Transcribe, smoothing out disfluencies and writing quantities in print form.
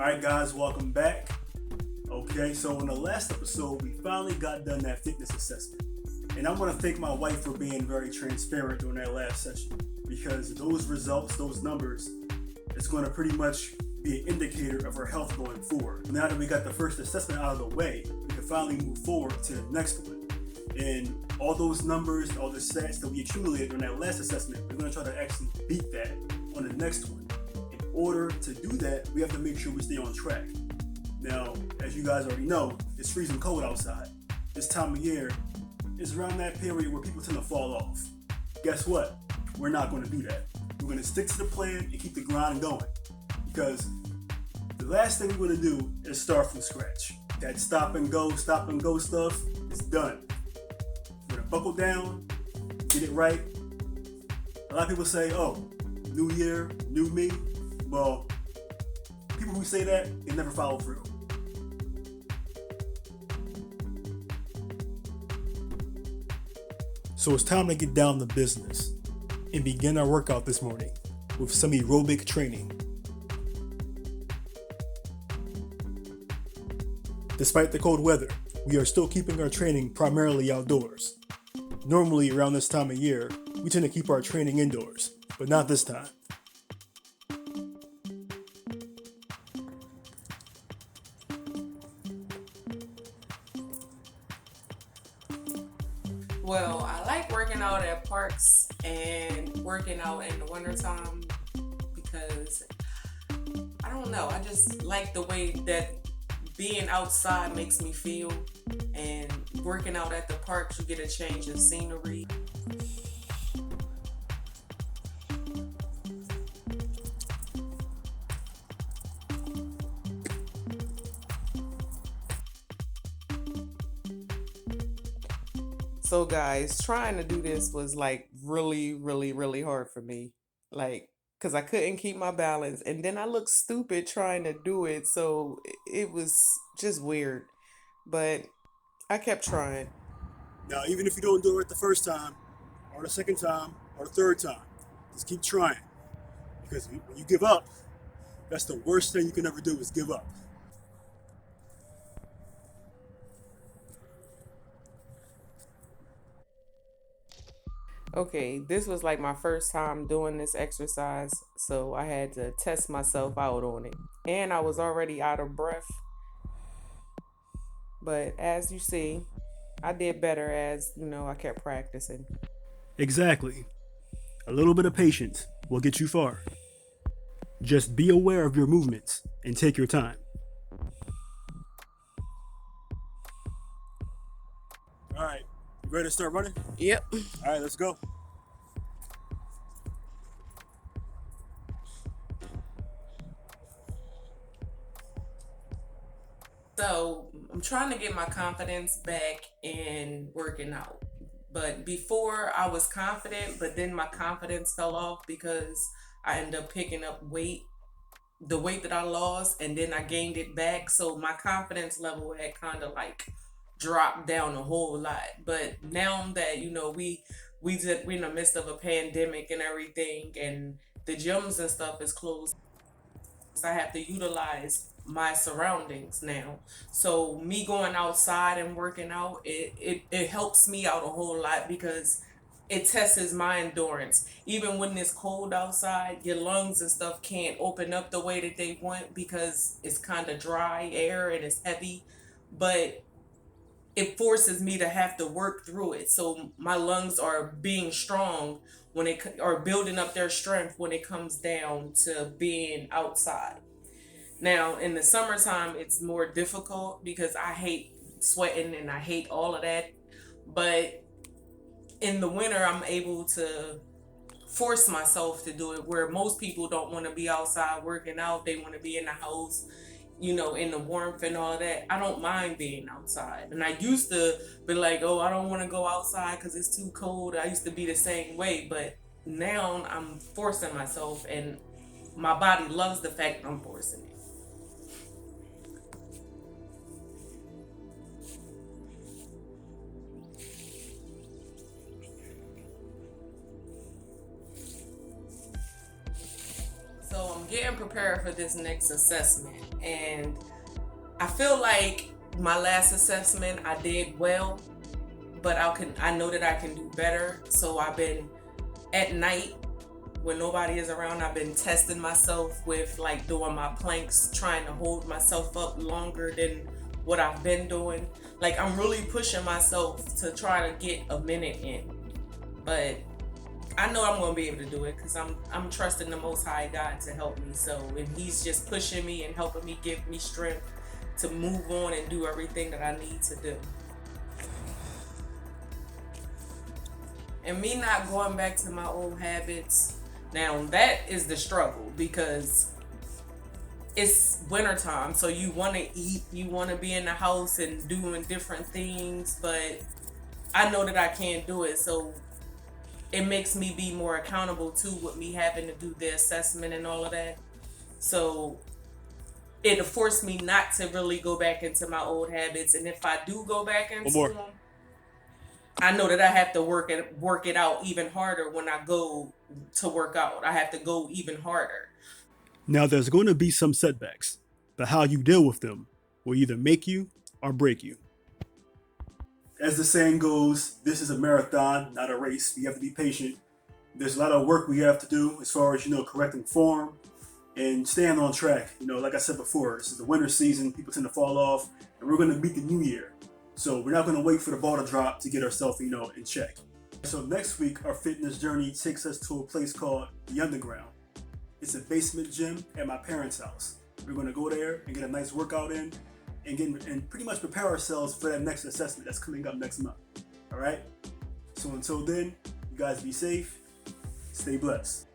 Alright guys, welcome back. Okay, so in the last episode, we finally got done that fitness assessment. And I want to thank my wife for being very transparent during that last session, because those results, those numbers, it's going to pretty much be an indicator of our health going forward. Now that we got the first assessment out of the way, we can finally move forward to the next one. And all those numbers, all the stats that we accumulated during that last assessment, we're going to try to actually beat that on the next one. In order to do that, we have to make sure we stay on track. Now, as you guys already know, it's freezing cold outside. This time of year is around that period where people tend to fall off. Guess what? We're not going to do that. We're going to stick to the plan and keep the grind going. Because the last thing we're going to do is start from scratch. That stop and go stuff is done. We're going to buckle down, get it right. A lot of people say, oh, new year, new me. Well, people who say that, they never follow through. So it's time to get down to business and begin our workout this morning with some aerobic training. Despite the cold weather, we are still keeping our training primarily outdoors. Normally around this time of year, we tend to keep our training indoors, but not this time. Well, I like working out at parks and working out in the wintertime because, I don't know, I just like the way that being outside makes me feel, and working out at the parks, you get a change of scenery. So guys, trying to do this was like really hard for me. Like, cause I couldn't keep my balance, and then I looked stupid trying to do it. So it was just weird, but I kept trying. Now, even if you don't do it the first time, or the second time, or the third time, just keep trying. Because when you give up, that's the worst thing you can ever do is give up. Okay, this was like my first time doing this exercise, so I had to test myself out on it. And I was already out of breath. But as you see, I did better as, I kept practicing. Exactly. A little bit of patience will get you far. Just be aware of your movements and take your time. All right, you ready to start running? Yep. All right, let's go. So I'm trying to get my confidence back in working out. But before I was confident, but then my confidence fell off because I ended up picking up weight, the weight that I lost, and then I gained it back. So my confidence level had kind of like dropped down a whole lot. But now that we're in the midst of a pandemic and everything, and the gyms and stuff is closed, I have to utilize my surroundings now. So me going outside and working out, it helps me out a whole lot because it tests my endurance. Even when it's cold outside, your lungs and stuff can't open up the way that they want because it's kind of dry air and it's heavy. But it forces me to have to work through it. So my lungs are being strong when are building up their strength when it comes down to being outside. Now, in the summertime, it's more difficult because I hate sweating and I hate all of that. But in the winter, I'm able to force myself to do it, where most people don't want to be outside working out. They want to be in the house, in the warmth and all that. I don't mind being outside. And I used to be like, oh, I don't want to go outside because it's too cold. I used to be the same way. But now I'm forcing myself, and my body loves the fact I'm forcing it. So I'm getting prepared for this next assessment. And I feel like my last assessment I did well, but I know that I can do better. So I've been at night when nobody is around, I've been testing myself with like doing my planks, trying to hold myself up longer than what I've been doing. Like I'm really pushing myself to try to get a minute in. But I know I'm gonna be able to do it because I'm trusting the Most High God to help me. So if He's just pushing me and helping me, give me strength to move on and do everything that I need to do. And me not going back to my old habits, now that is the struggle because it's wintertime, so you want to eat, you want to be in the house and doing different things, but I know that I can't do it, so it makes me be more accountable to with me having to do the assessment and all of that. So it'll force me not to really go back into my old habits, and if I do go back into them, I know that I have to work it out even harder when I go to work out. I have to go even harder. Now, there's going to be some setbacks, but how you deal with them will either make you or break you. As the saying goes, this is a marathon, not a race. We have to be patient. There's a lot of work we have to do as far as, correcting form and staying on track. Like I said before, this is the winter season. People tend to fall off, and we're going to meet the new year. So we're not going to wait for the ball to drop to get ourselves, in check. So next week, our fitness journey takes us to a place called The Underground. It's a basement gym at my parents' house. We're going to go there and get a nice workout in and pretty much prepare ourselves for that next assessment that's coming up next month. All right? So until then, you guys be safe, stay blessed.